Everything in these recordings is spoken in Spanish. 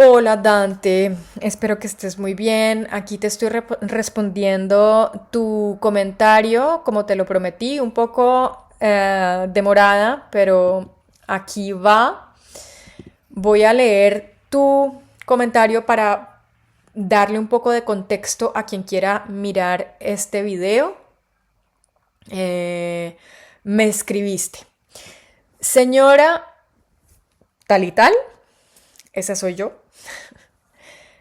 Hola Dante, espero que estés muy bien. Aquí te estoy respondiendo tu comentario, como te lo prometí, un poco demorada, pero aquí va. Voy a leer tu comentario para darle un poco de contexto a quien quiera mirar este video. Eh, Me escribiste, señora tal y tal, esa soy yo.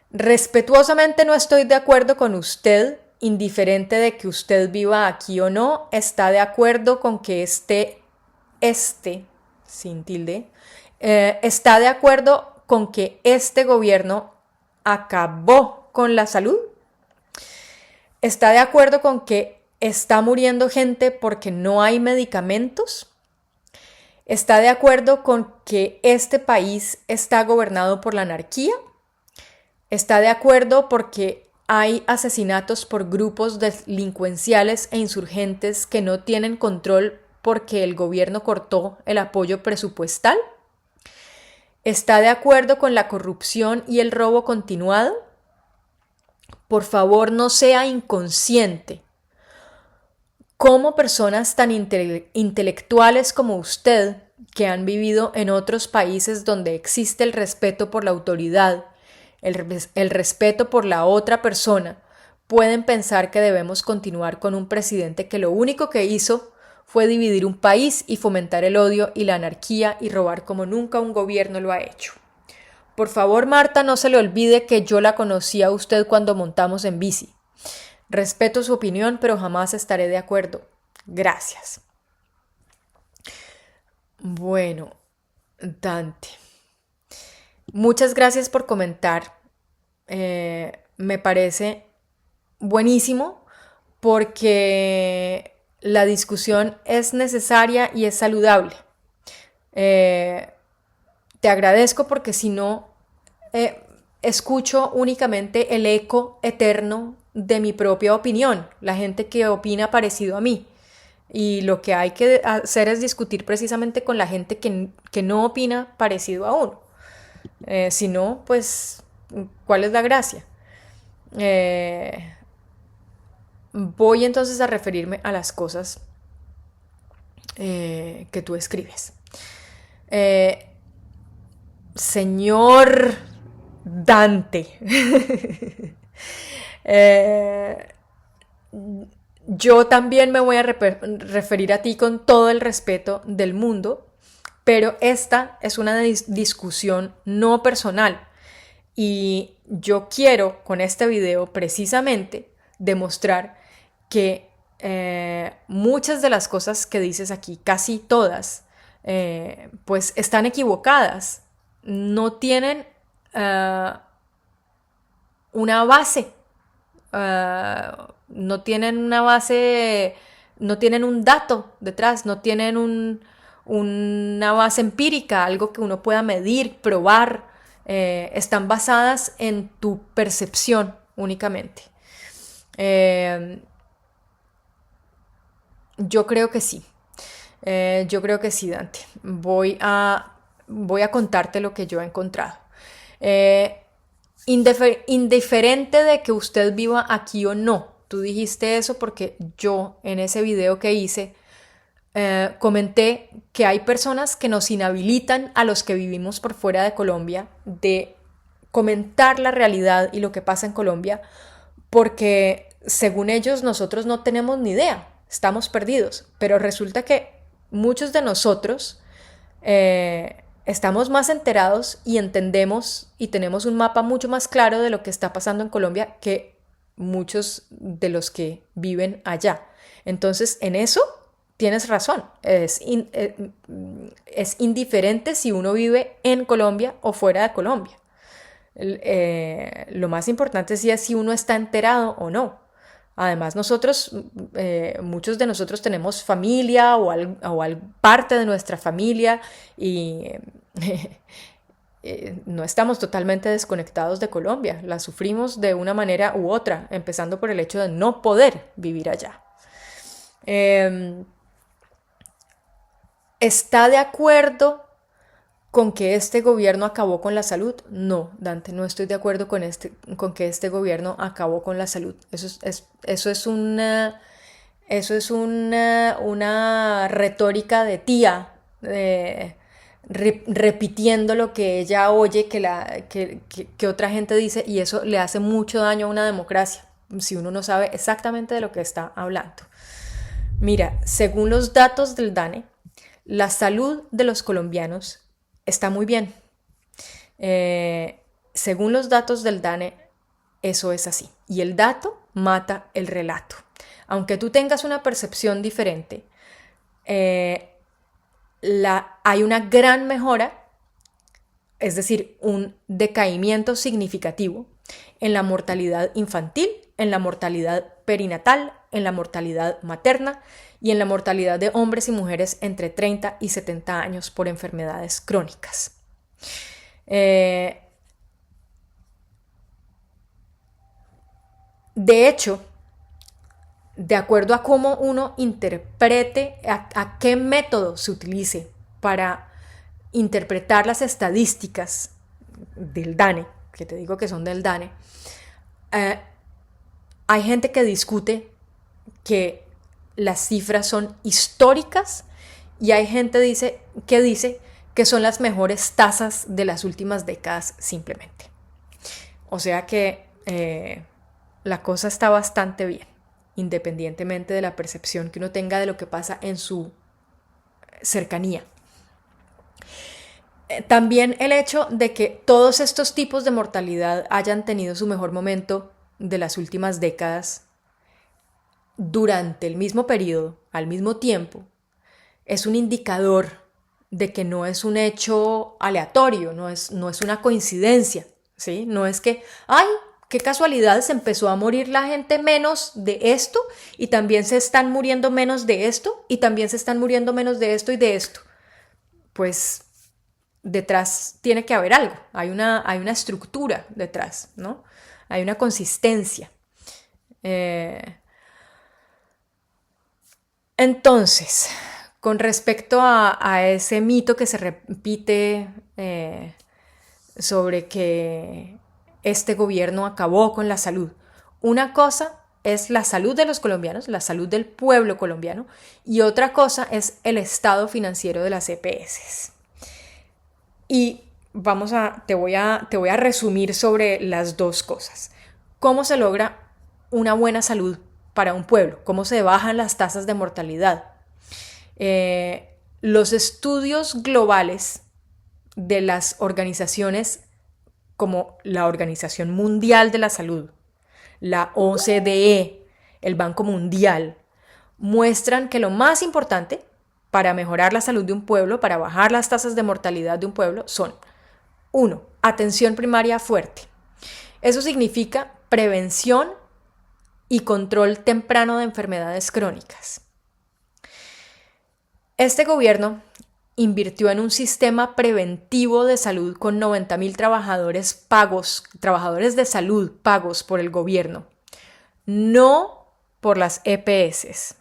Respetuosamente no estoy de acuerdo con usted, indiferente de que usted viva aquí o no, está de acuerdo con que sin tilde, está de acuerdo con que este gobierno acabó con la salud, está de acuerdo con que está muriendo gente porque no hay medicamentos, está de acuerdo con que este país está gobernado por la anarquía. Está de acuerdo porque hay asesinatos por grupos delincuenciales e insurgentes que no tienen control porque el gobierno cortó el apoyo presupuestal. Está de acuerdo con la corrupción y el robo continuado. Por favor, no sea inconsciente. ¿Cómo personas tan intelectuales como usted, que han vivido en otros países donde existe el respeto por la autoridad, el respeto por la otra persona, pueden pensar que debemos continuar con un presidente que lo único que hizo fue dividir un país y fomentar el odio y la anarquía y robar como nunca un gobierno lo ha hecho? Por favor, Marta, no se le olvide que yo la conocí a usted cuando montamos en bici. Respeto su opinión, pero jamás estaré de acuerdo. Gracias. Bueno, Dante, muchas gracias por comentar. Me parece buenísimo porque la discusión es necesaria y es saludable. Eh, Te agradezco porque si no, escucho únicamente el eco eterno de mi propia opinión, la gente que opina parecido a mí. Y lo que hay que hacer es discutir precisamente con la gente que no opina parecido a uno. Si no, pues, ¿cuál es la gracia? Eh, Voy entonces a referirme a las cosas que tú escribes. Eh, Señor Dante, eh, yo también me voy a referir a ti con todo el respeto del mundo, pero esta es una discusión no personal y yo quiero con este video precisamente demostrar que muchas de las cosas que dices aquí, casi todas, pues están equivocadas, no tienen una base, no tienen una base, no tienen un dato detrás, no tienen una base empírica, algo que uno pueda medir, probar, están basadas en tu percepción únicamente. Eh, yo creo que sí. Yo creo que sí, Dante. Voy a contarte lo que yo he encontrado. Eh, Indiferente de que usted viva aquí o no. Tú dijiste eso porque yo en ese video que hice comenté que hay personas que nos inhabilitan a los que vivimos por fuera de Colombia de comentar la realidad y lo que pasa en Colombia porque según ellos nosotros no tenemos ni idea, estamos perdidos, pero resulta que muchos de nosotros estamos más enterados y entendemos y tenemos un mapa mucho más claro de lo que está pasando en Colombia que muchos de los que viven allá. Entonces, en eso tienes razón. Es indiferente si uno vive en Colombia o fuera de Colombia. Lo más importante es si uno está enterado o no. Además, muchos de nosotros tenemos familia parte de nuestra familia y no estamos totalmente desconectados de Colombia. La sufrimos de una manera u otra, empezando por el hecho de no poder vivir allá. Está de acuerdo con que este gobierno acabó con la salud. No, Dante, no estoy de acuerdo con que este gobierno acabó con la salud. Eso es una retórica de tía, repitiendo lo que ella oye que otra gente dice, y eso le hace mucho daño a una democracia, si uno no sabe exactamente de lo que está hablando. Mira, según los datos del DANE, la salud de los colombianos está muy bien. Según los datos del DANE, eso es así. Y el dato mata el relato. Aunque tú tengas una percepción diferente, hay una gran mejora, es decir, un decaimiento significativo en la mortalidad infantil, en la mortalidad perinatal, en la mortalidad materna y en la mortalidad de hombres y mujeres entre 30 y 70 años por enfermedades crónicas. De hecho, de acuerdo a cómo uno interprete, a qué método se utilice para interpretar las estadísticas del DANE, que te digo que son del DANE, hay gente que discute que las cifras son históricas y hay gente que dice que son las mejores tasas de las últimas décadas simplemente. O sea que la cosa está bastante bien, independientemente de la percepción que uno tenga de lo que pasa en su cercanía. También el hecho de que todos estos tipos de mortalidad hayan tenido su mejor momento de las últimas décadas durante el mismo periodo, al mismo tiempo, es un indicador de que no es un hecho aleatorio, no es una coincidencia, ¿sí? No es que, ¡ay, qué casualidad! Se empezó a morir la gente menos de esto y también se están muriendo menos de esto y también se están muriendo menos de esto y de esto. Pues detrás tiene que haber algo, hay una estructura detrás, ¿no? Hay una consistencia. Entonces, con respecto a ese mito que se repite sobre que este gobierno acabó con la salud, una cosa es la salud de los colombianos, la salud del pueblo colombiano, y otra cosa es el estado financiero de las EPS. Y te voy a resumir sobre las dos cosas. ¿Cómo se logra una buena salud para un pueblo? ¿Cómo se bajan las tasas de mortalidad? Los estudios globales de las organizaciones como la Organización Mundial de la Salud, la OCDE, el Banco Mundial, muestran que lo más importante para mejorar la salud de un pueblo, para bajar las tasas de mortalidad de un pueblo, son 1. Atención primaria fuerte. Eso significa prevención y control temprano de enfermedades crónicas. Este gobierno invirtió en un sistema preventivo de salud con 90,000 trabajadores de salud pagos por el gobierno, no por las EPS.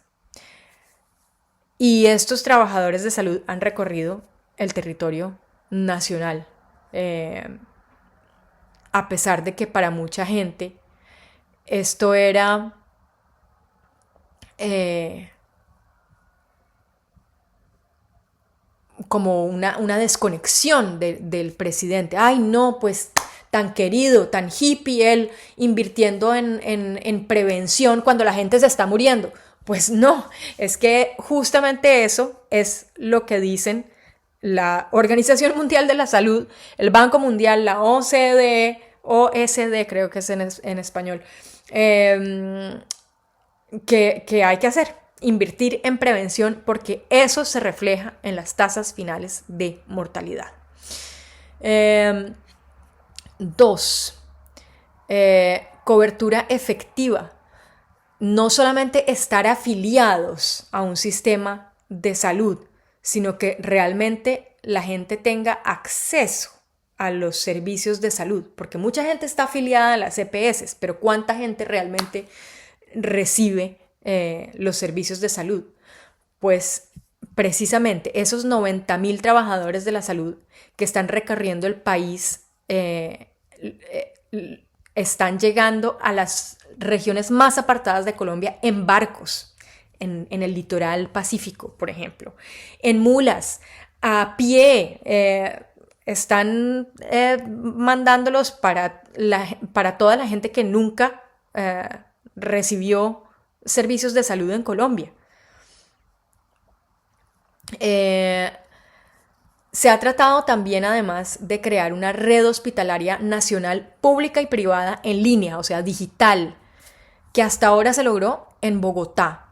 Y estos trabajadores de salud han recorrido el territorio nacional, a pesar de que para mucha gente esto era como una desconexión del presidente. Ay, no, pues tan querido, tan hippie él invirtiendo en prevención cuando la gente se está muriendo. Pues no, es que justamente eso es lo que dicen la Organización Mundial de la Salud, el Banco Mundial, la OCDE, creo que es en español, que hay que hacer, invertir en prevención, porque eso se refleja en las tasas finales de mortalidad. 2. Cobertura efectiva. No solamente estar afiliados a un sistema de salud, sino que realmente la gente tenga acceso a los servicios de salud, porque mucha gente está afiliada a las EPS, pero ¿cuánta gente realmente recibe los servicios de salud? Pues precisamente esos 90.000 trabajadores de la salud que están recorriendo el país están llegando a las regiones más apartadas de Colombia en barcos, en el litoral pacífico, por ejemplo, en mulas, a pie, están mandándolos para toda la gente que nunca recibió servicios de salud en Colombia. Se ha tratado también, además, de crear una red hospitalaria nacional pública y privada en línea, o sea, digital, que hasta ahora se logró en Bogotá.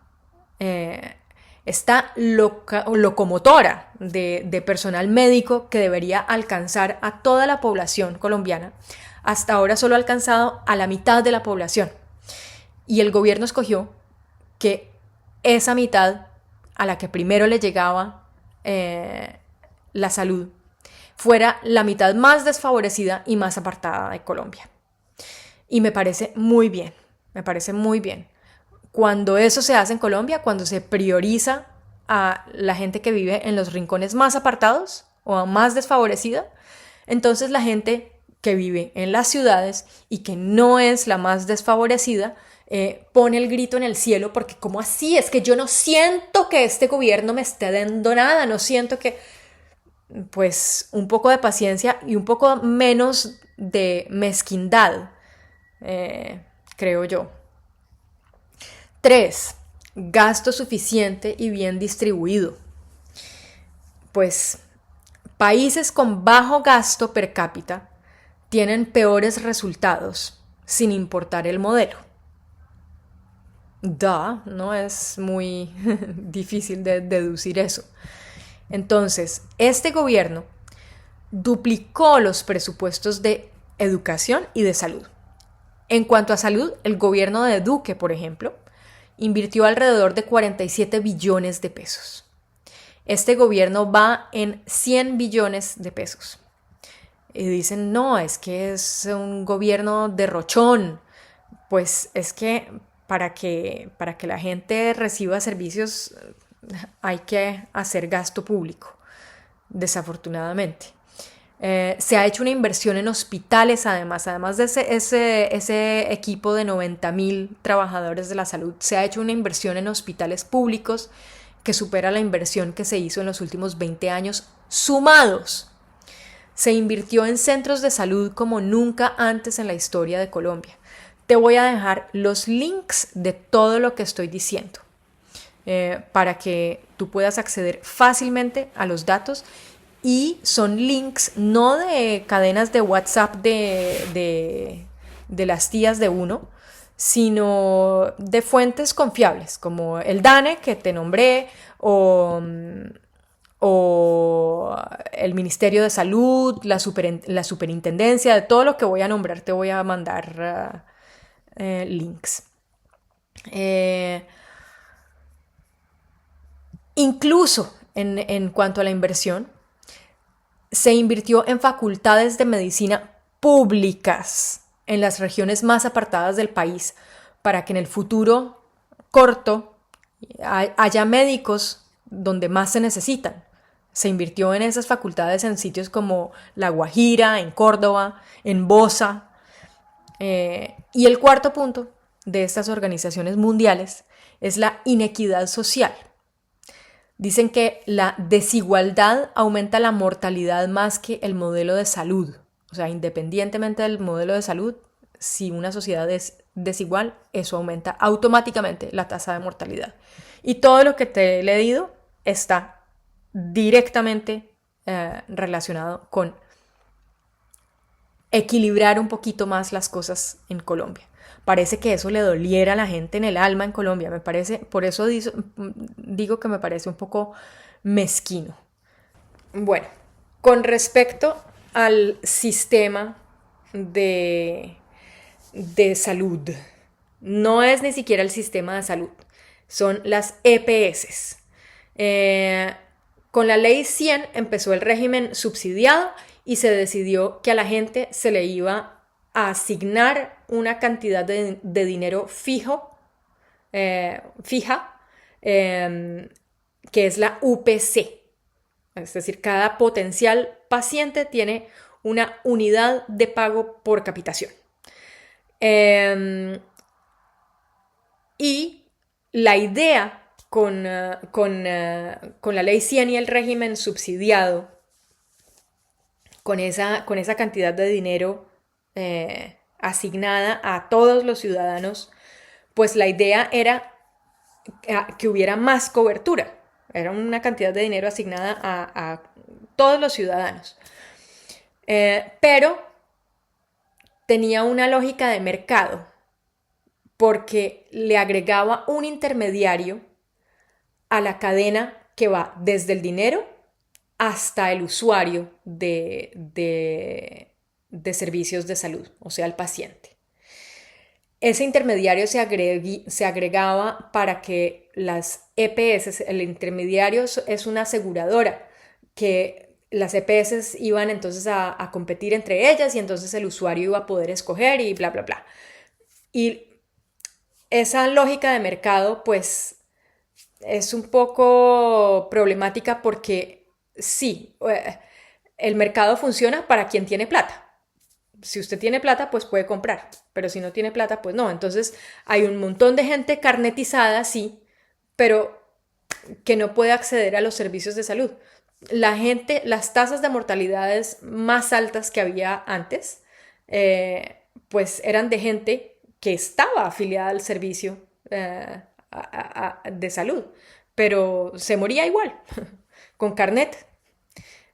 Esta locomotora de personal médico que debería alcanzar a toda la población colombiana, hasta ahora solo ha alcanzado a la mitad de la población. Y el gobierno escogió que esa mitad a la que primero le llegaba la salud fuera la mitad más desfavorecida y más apartada de Colombia. Y me parece muy bien, me parece muy bien. Cuando eso se hace en Colombia, cuando se prioriza a la gente que vive en los rincones más apartados o más desfavorecida, entonces la gente que vive en las ciudades y que no es la más desfavorecida pone el grito en el cielo porque ¿cómo así? Es que yo no siento que este gobierno me esté dando nada, no siento que... Pues un poco de paciencia y un poco menos de mezquindad, creo yo. 3. Gasto suficiente y bien distribuido. Pues países con bajo gasto per cápita tienen peores resultados sin importar el modelo. No es muy difícil de deducir eso. Entonces, este gobierno duplicó los presupuestos de educación y de salud. En cuanto a salud, el gobierno de Duque, por ejemplo, invirtió alrededor de 47 billones de pesos. Este gobierno va en 100 billones de pesos. Y dicen, no, es que es un gobierno derrochón. Pues es que para que la gente reciba servicios hay que hacer gasto público, desafortunadamente. Se ha hecho una inversión en hospitales, además de ese equipo de 90.000 trabajadores de la salud, se ha hecho una inversión en hospitales públicos que supera la inversión que se hizo en los últimos 20 años sumados. Se invirtió en centros de salud como nunca antes en la historia de Colombia. Te voy a dejar los links de todo lo que estoy diciendo para que tú puedas acceder fácilmente a los datos. Y son links no de cadenas de WhatsApp de las tías de uno, sino de fuentes confiables, como el DANE que te nombré, o el Ministerio de Salud, la Superintendencia, de todo lo que voy a nombrar te voy a mandar links. Incluso en cuanto a la inversión, se invirtió en facultades de medicina públicas en las regiones más apartadas del país para que en el futuro corto haya médicos donde más se necesitan. Se invirtió en esas facultades en sitios como La Guajira, en Córdoba, en Bosa. Y el cuarto punto de estas organizaciones mundiales es la inequidad social. Dicen que la desigualdad aumenta la mortalidad más que el modelo de salud. O sea, independientemente del modelo de salud, si una sociedad es desigual, eso aumenta automáticamente la tasa de mortalidad. Y todo lo que te he leído está directamente relacionado con equilibrar un poquito más las cosas en Colombia. Parece que eso le doliera a la gente en el alma en Colombia, me parece, por eso digo que me parece un poco mezquino. Bueno, con respecto al sistema de salud, no es ni siquiera el sistema de salud, son las EPS. Con la ley 100 empezó el régimen subsidiado y se decidió que a la gente se le iba a asignar una cantidad de dinero fija que es la UPC. Es decir, cada potencial paciente tiene una unidad de pago por capitación. Y la idea con la ley 100 y el régimen subsidiado, con esa cantidad de dinero asignada a todos los ciudadanos, pues la idea era que hubiera más cobertura. Era una cantidad de dinero asignada a todos los ciudadanos. Pero tenía una lógica de mercado, porque le agregaba un intermediario a la cadena que va desde el dinero hasta el usuario de servicios de salud, o sea, el paciente. Ese intermediario se agregaba para que las EPS, el intermediario es una aseguradora, que las EPS iban entonces a competir entre ellas y entonces el usuario iba a poder escoger y bla, bla, bla. Y esa lógica de mercado, pues, es un poco problemática porque sí, el mercado funciona para quien tiene plata. Si usted tiene plata, pues puede comprar, pero si no tiene plata, pues no. Entonces hay un montón de gente carnetizada, sí, pero que no puede acceder a los servicios de salud. Las tasas de mortalidades más altas que había antes, pues eran de gente que estaba afiliada al servicio de salud, pero se moría igual, con carnet.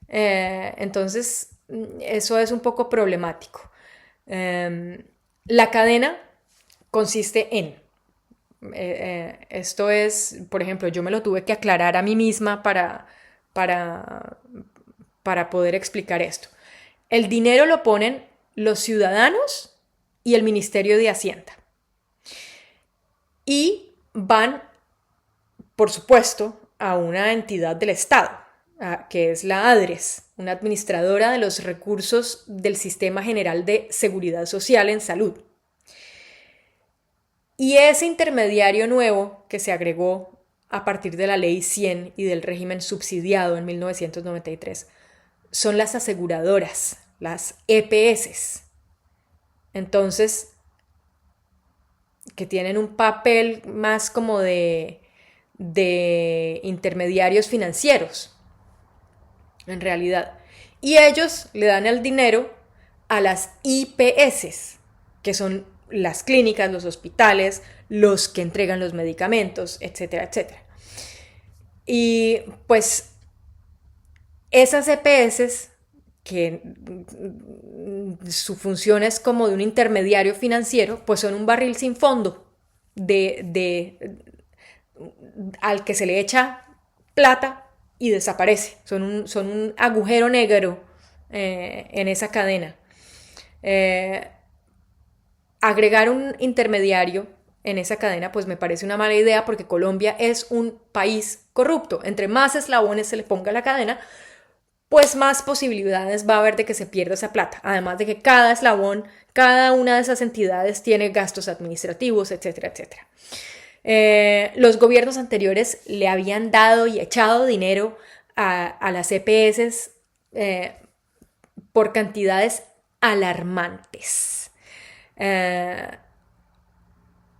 Entonces, eso es un poco problemático. La cadena consiste en, esto es, por ejemplo, yo me lo tuve que aclarar a mí misma para poder explicar esto. El dinero lo ponen los ciudadanos y el Ministerio de Hacienda. Y van, por supuesto, a una entidad del Estado, que es la ADRES, una administradora de los recursos del Sistema General de Seguridad Social en Salud. Y ese intermediario nuevo que se agregó a partir de la Ley 100 y del régimen subsidiado en 1993 son las aseguradoras, las EPS. Entonces, que tienen un papel más como de intermediarios financieros, en realidad. Y ellos le dan el dinero a las IPS, que son las clínicas, los hospitales, los que entregan los medicamentos, etcétera, etcétera. Y pues esas EPS, que su función es como de un intermediario financiero, pues son un barril sin fondo al que se le echa plata y desaparece. Son un agujero negro en esa cadena. Agregar un intermediario en esa cadena pues me parece una mala idea, porque Colombia es un país corrupto. Entre más eslabones se le ponga a la cadena, pues más posibilidades va a haber de que se pierda esa plata. Además de que cada eslabón, cada una de esas entidades tiene gastos administrativos, etcétera, etcétera. Los gobiernos anteriores le habían dado y echado dinero a las EPS por cantidades alarmantes.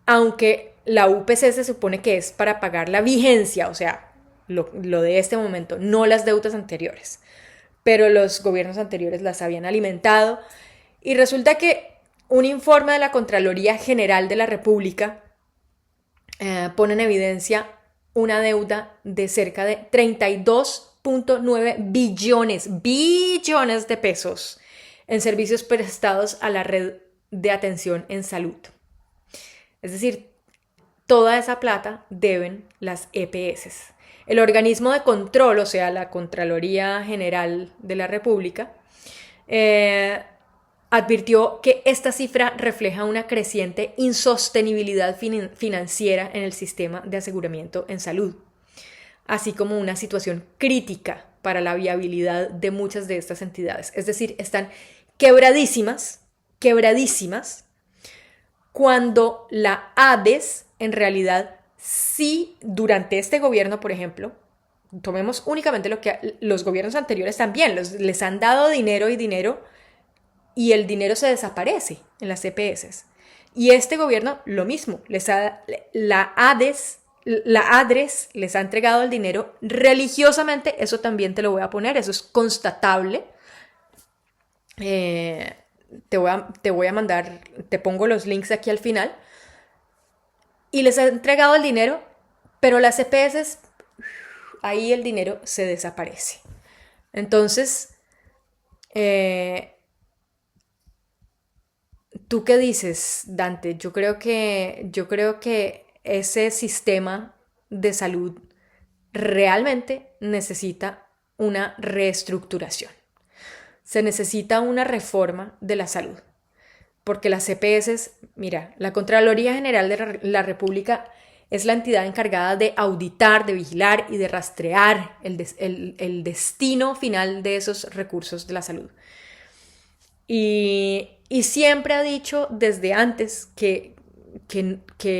Aunque la UPC se supone que es para pagar la vigencia, o sea, lo de este momento, no las deudas anteriores. Pero los gobiernos anteriores las habían alimentado. Y resulta que un informe de la Contraloría General de la República pone en evidencia una deuda de cerca de 32.9 billones de pesos en servicios prestados a la red de atención en salud. Es decir, toda esa plata deben las EPS. El organismo de control, o sea, la Contraloría General de la República, advirtió que esta cifra refleja una creciente insostenibilidad financiera en el sistema de aseguramiento en salud, así como una situación crítica para la viabilidad de muchas de estas entidades. Es decir, están quebradísimas, cuando la ADES en realidad sí, durante este gobierno, por ejemplo, tomemos únicamente lo que los gobiernos anteriores también, les han dado dinero y el dinero se desaparece en las EPS. Y este gobierno lo mismo, la ADRES les ha entregado el dinero religiosamente, eso también te lo voy a poner, eso es constatable. Te voy a mandar, te pongo los links aquí al final. Y les ha entregado el dinero, pero las EPS, ahí el dinero se desaparece. Entonces, ¿tú qué dices, Dante? Yo creo que ese sistema de salud realmente necesita una reestructuración. Se necesita una reforma de la salud. Porque las EPS, mira, la Contraloría General de la República es la entidad encargada de auditar, de vigilar y de rastrear el destino final de esos recursos de la salud. Y siempre ha dicho desde antes que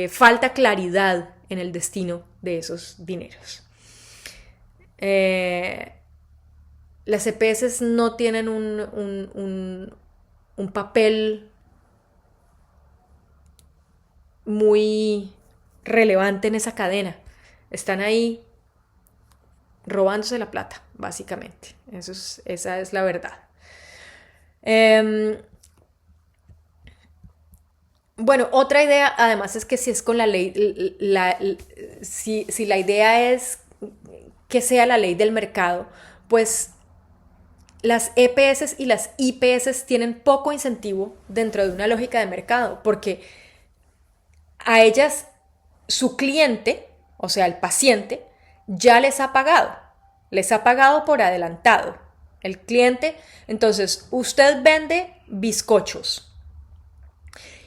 falta claridad en el destino de esos dineros. Las EPS no tienen un papel muy relevante en esa cadena. Están ahí robándose la plata, básicamente. Esa es la verdad. Bueno, otra idea, además, es que si es con la ley, si la idea es que sea la ley del mercado, pues las EPS y las IPS tienen poco incentivo dentro de una lógica de mercado, porque a ellas su cliente, o sea, el paciente, ya les ha pagado por adelantado. El cliente, entonces, usted vende bizcochos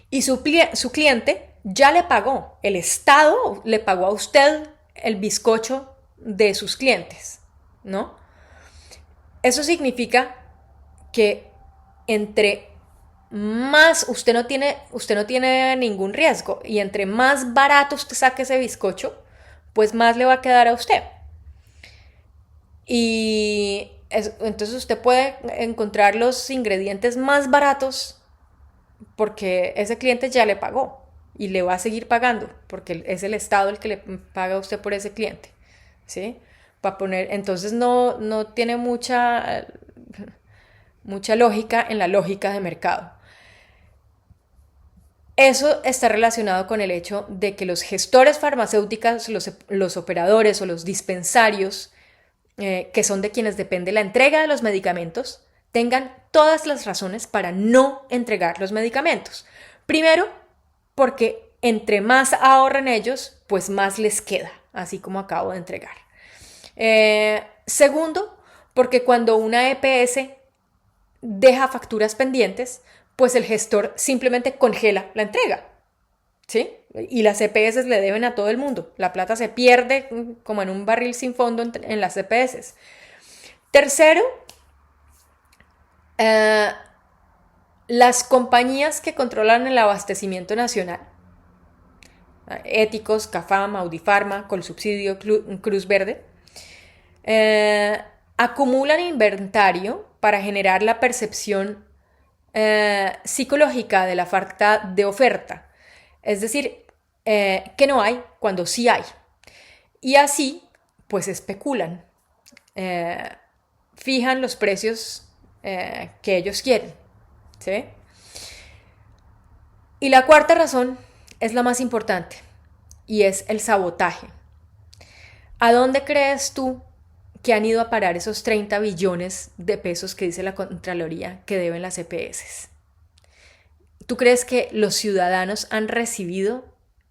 y su cliente ya le pagó, el Estado le pagó a usted el bizcocho de sus clientes, ¿no? Eso significa que entre más usted no tiene ningún riesgo y entre más barato usted saque ese bizcocho, pues más le va a quedar a usted. Y entonces usted puede encontrar los ingredientes más baratos porque ese cliente ya le pagó y le va a seguir pagando porque es el Estado el que le paga a usted por ese cliente, ¿sí? Entonces no tiene mucha lógica en la lógica de mercado. Eso está relacionado con el hecho de que los gestores farmacéuticos, los operadores o los dispensarios, que son de quienes depende la entrega de los medicamentos, tengan todas las razones para no entregar los medicamentos. Primero, porque entre más ahorren ellos, pues más les queda, así como acabo de entregar. Segundo, porque cuando una EPS deja facturas pendientes, pues el gestor simplemente congela la entrega, ¿sí? Y las EPS le deben a todo el mundo. La plata se pierde como en un barril sin fondo en las EPS. Tercero, las compañías que controlan el abastecimiento nacional, Éticos, Cafam, Audifarma, Colsubsidio, Cruz Verde, acumulan inventario para generar la percepción psicológica de la falta de oferta. Es decir, que no hay cuando sí hay. Y así, pues especulan. Fijan los precios que ellos quieren, ¿sí? Y la cuarta razón es la más importante y es el sabotaje. ¿A dónde crees tú que han ido a parar esos 30 billones de pesos que dice la Contraloría que deben las EPS? ¿Tú crees que los ciudadanos han recibido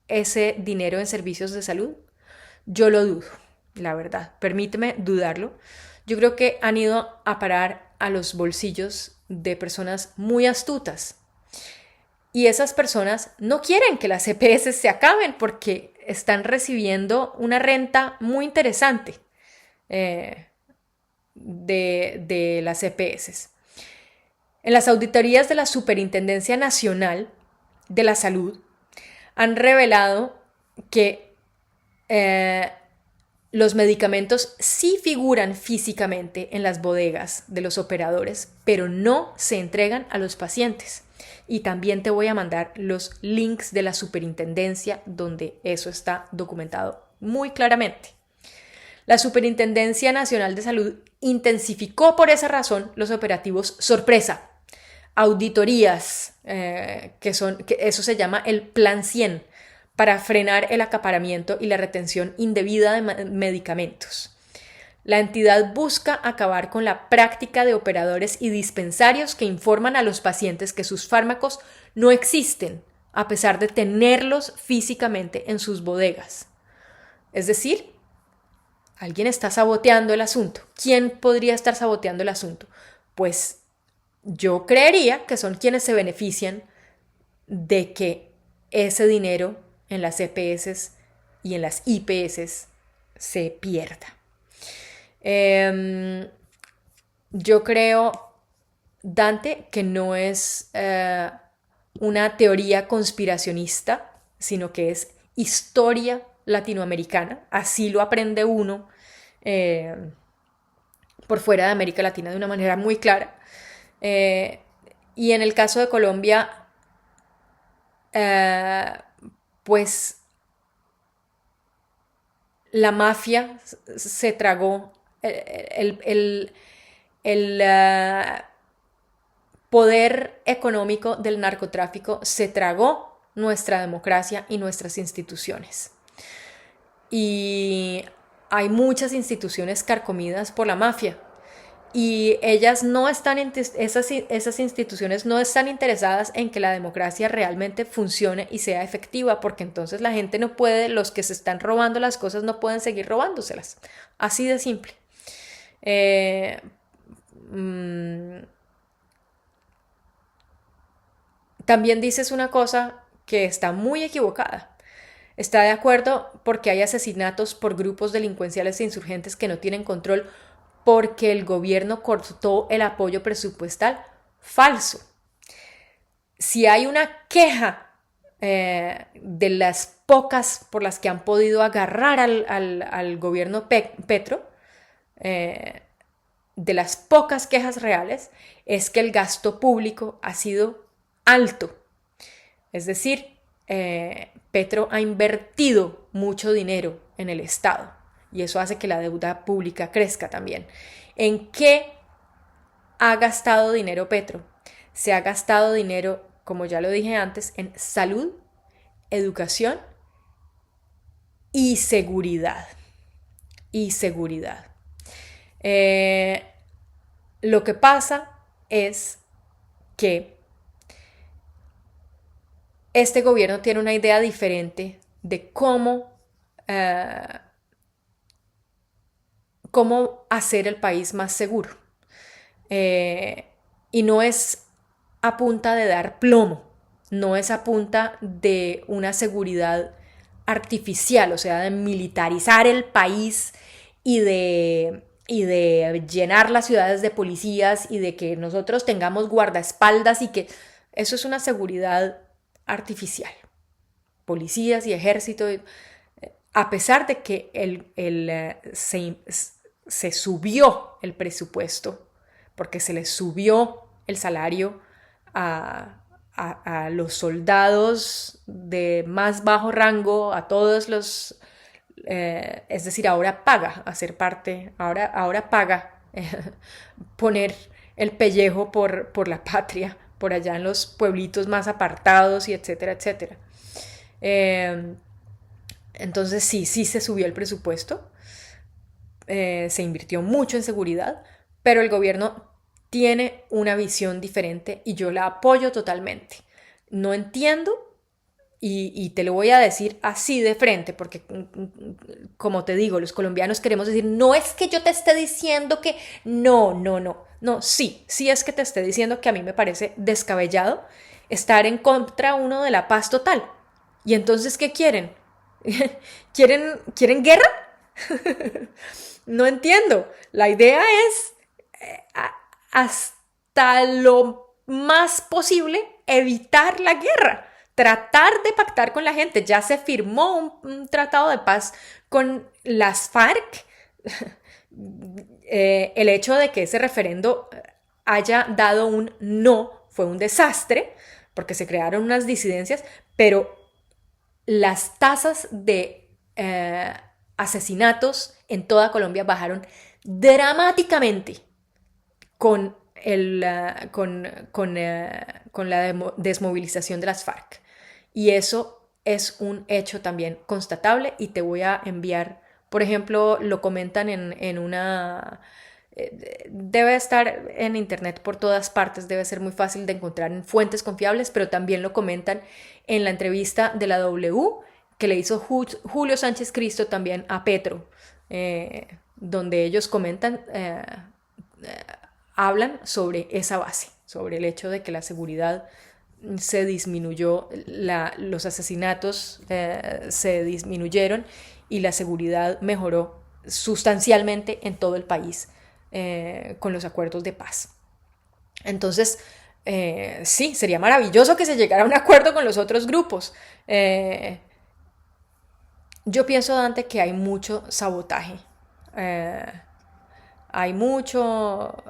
ese dinero en servicios de salud? Yo lo dudo, la verdad. Permíteme dudarlo. Yo creo que han ido a parar a los bolsillos de personas muy astutas. Y esas personas no quieren que las EPS se acaben porque están recibiendo una renta muy interesante de las EPS. En las auditorías de la Superintendencia Nacional de la Salud han revelado que los medicamentos sí figuran físicamente en las bodegas de los operadores, pero no se entregan a los pacientes. Y también te voy a mandar los links de la superintendencia donde eso está documentado muy claramente. La Superintendencia Nacional de Salud intensificó por esa razón los operativos sorpresa, auditorías, que eso se llama el Plan 100, para frenar el acaparamiento y la retención indebida de medicamentos. La entidad busca acabar con la práctica de operadores y dispensarios que informan a los pacientes que sus fármacos no existen, a pesar de tenerlos físicamente en sus bodegas. Es decir, alguien está saboteando el asunto. ¿Quién podría estar saboteando el asunto? Pues yo creería que son quienes se benefician de que ese dinero en las EPS y en las IPS se pierda. Yo creo, Dante, que no es una teoría conspiracionista, sino que es historia latinoamericana. Así lo aprende uno por fuera de América Latina de una manera muy clara. Y en el caso de Colombia, pues la mafia se tragó el poder económico del narcotráfico, se tragó nuestra democracia y nuestras instituciones. Y hay muchas instituciones carcomidas por la mafia. Y ellas no están, esas instituciones no están interesadas en que la democracia realmente funcione y sea efectiva, porque entonces la gente no puede, los que se están robando las cosas no pueden seguir robándoselas. Así de simple. También dices una cosa que está muy equivocada. Está de acuerdo porque hay asesinatos por grupos delincuenciales e insurgentes que no tienen control porque el gobierno cortó el apoyo presupuestal. Falso. Si hay una queja de las pocas por las que han podido agarrar al gobierno Petro, de las pocas quejas reales, es que el gasto público ha sido alto. Es decir, Petro ha invertido mucho dinero en el Estado y eso hace que la deuda pública crezca también. ¿En qué ha gastado dinero Petro? Se ha gastado dinero, como ya lo dije antes, en salud, educación y seguridad. Lo que pasa es que este gobierno tiene una idea diferente de cómo hacer el país más seguro. Y no es a punta de dar plomo, no es a punta de una seguridad artificial, o sea, de militarizar el país y de llenar las ciudades de policías y de que nosotros tengamos guardaespaldas y que eso es una seguridad artificial. Policías y ejército, a pesar de que se subió el presupuesto, porque se les subió el salario a los soldados de más bajo rango, a todos los, es decir, ahora paga hacer parte, ahora paga poner el pellejo por la patria, por allá en los pueblitos más apartados y etcétera, etcétera. Entonces sí se subió el presupuesto, se invirtió mucho en seguridad, pero el gobierno tiene una visión diferente y yo la apoyo totalmente. No entiendo y te lo voy a decir así de frente, porque como te digo, los colombianos queremos decir, no es que yo te esté diciendo que no, sí es que te esté diciendo que a mí me parece descabellado estar en contra uno de la paz total. ¿Y entonces qué quieren? ¿Quieren guerra? No entiendo. La idea es hasta lo más posible evitar la guerra. tratar de pactar con la gente. Ya se firmó un tratado de paz con las FARC. El hecho de que ese referendo haya dado un no fue un desastre, porque se crearon unas disidencias, pero las tasas de asesinatos en toda Colombia bajaron dramáticamente con, con la desmovilización de las FARC. Y eso es un hecho también constatable y te voy a enviar, por ejemplo, lo comentan en una... Debe estar en internet por todas partes, debe ser muy fácil de encontrar en fuentes confiables, pero también lo comentan en la entrevista de la W que le hizo Julio Sánchez Cristo también a Petro, donde ellos comentan, hablan sobre esa base, sobre el hecho de que la seguridad se disminuyó, los asesinatos se disminuyeron y la seguridad mejoró sustancialmente en todo el país con los acuerdos de paz. Entonces, sí, sería maravilloso que se llegara a un acuerdo con los otros grupos. Yo pienso, Dante, que hay mucho sabotaje. Hay mucho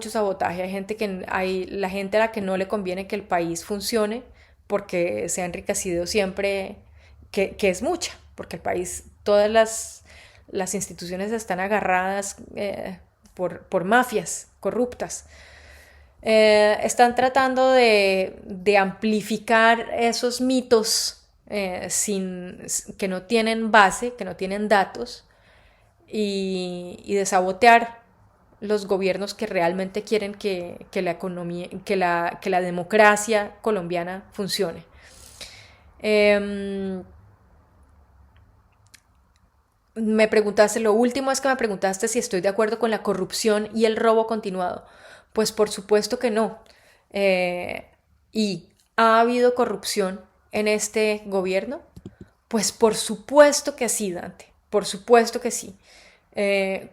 sabotaje. Hay la gente a la que no le conviene que el país funcione porque se ha enriquecido siempre, que es mucha, porque el país, todas las instituciones están agarradas por mafias corruptas. Están tratando de amplificar esos mitos que no tienen base, que no tienen datos, y de sabotear los gobiernos que realmente quieren que la economía, que la democracia colombiana funcione. Me preguntaste, lo último es que me preguntaste si estoy de acuerdo con la corrupción y el robo continuado. Pues por supuesto que no. ¿Y ha habido corrupción en este gobierno? Pues por supuesto que sí, Dante. Por supuesto que sí.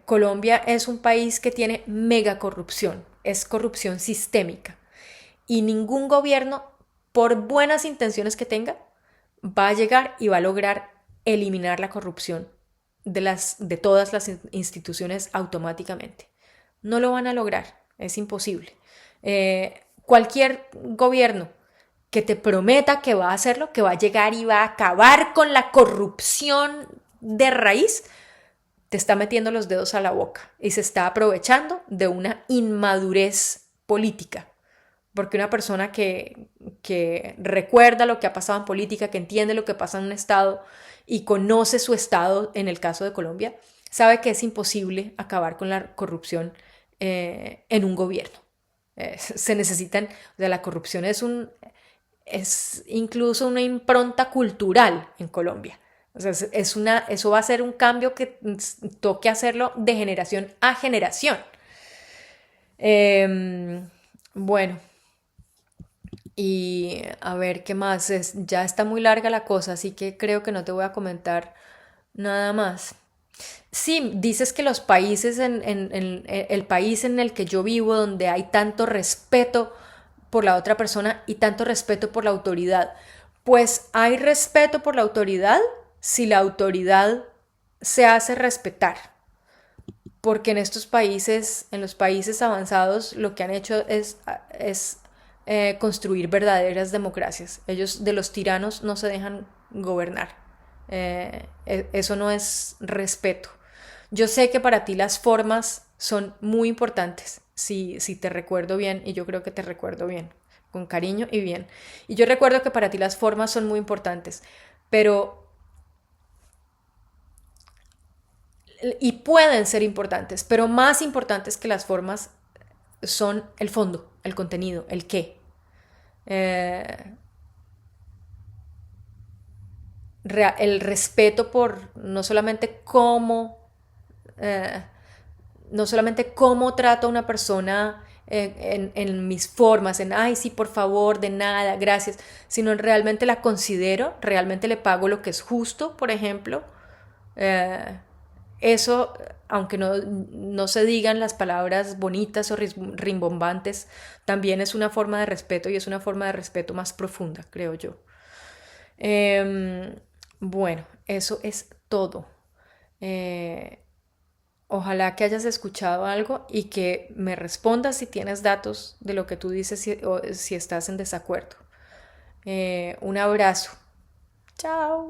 Colombia es un país que tiene mega corrupción. Es corrupción sistémica. Y ningún gobierno, por buenas intenciones que tenga, va a llegar y va a lograr eliminar la corrupción de todas las instituciones automáticamente. No lo van a lograr, es imposible. Cualquier gobierno que te prometa que va a hacerlo, que va a llegar y va a acabar con la corrupción de raíz, te está metiendo los dedos a la boca y se está aprovechando de una inmadurez política. Porque una persona que recuerda lo que ha pasado en política, que entiende lo que pasa en un estado y conoce su estado, en el caso de Colombia, sabe que es imposible acabar con la corrupción en un gobierno. Se necesitan, o sea, la corrupción es incluso una impronta cultural en Colombia. O sea, eso va a ser un cambio que toque hacerlo de generación a generación. Bueno, y a ver qué más. Ya está muy larga la cosa, así que creo que no te voy a comentar nada más. Sí, dices que los países, en el país en el que yo vivo, donde hay tanto respeto por la otra persona y tanto respeto por la autoridad, pues hay respeto por la autoridad si la autoridad se hace respetar. Porque en estos países, en los países avanzados, lo que han hecho es construir verdaderas democracias. Ellos de los tiranos no se dejan gobernar. Eso no es respeto. Yo sé que para ti las formas son muy importantes, si te recuerdo bien, y yo creo que te recuerdo bien, con cariño y bien. Y yo recuerdo que para ti las formas son muy importantes, pero... y pueden ser importantes, pero más importantes que las formas son el fondo, el contenido, el qué. Eh, el respeto por eh, no solamente cómo trato a una persona en mis formas, en, ay, sí, por favor, de nada, gracias, sino en realmente la considero, realmente le pago lo que es justo, por ejemplo. Eso, aunque no se digan las palabras bonitas o rimbombantes, también es una forma de respeto y es una forma de respeto más profunda, creo yo. Em, bueno, eso es todo. Eh, Ojalá que hayas escuchado algo y que me respondas si tienes datos de lo que tú dices o si estás en desacuerdo. Un abrazo. Chao.